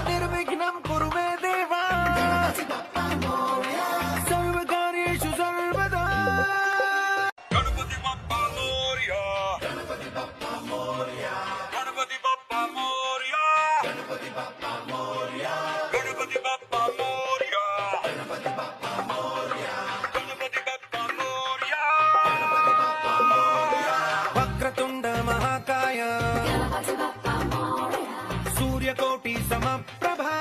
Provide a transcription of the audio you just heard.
निर्विघ्नं कुरु मे देवा सर्वकार्येषु सर्वदा। गणपति बप्पा मोरया, गणपति बप्पा मोरया, गणपति बप्पा मोरया, गणपति बप्पा मोरया, गणपति बप्पा मोरया, गणपति बप्पा मोरया, गणपति बप्पा मोरया, गणपति बप्पा मोरया। वक्रतुंड महाकाय सूर्यकोटि समप्रभा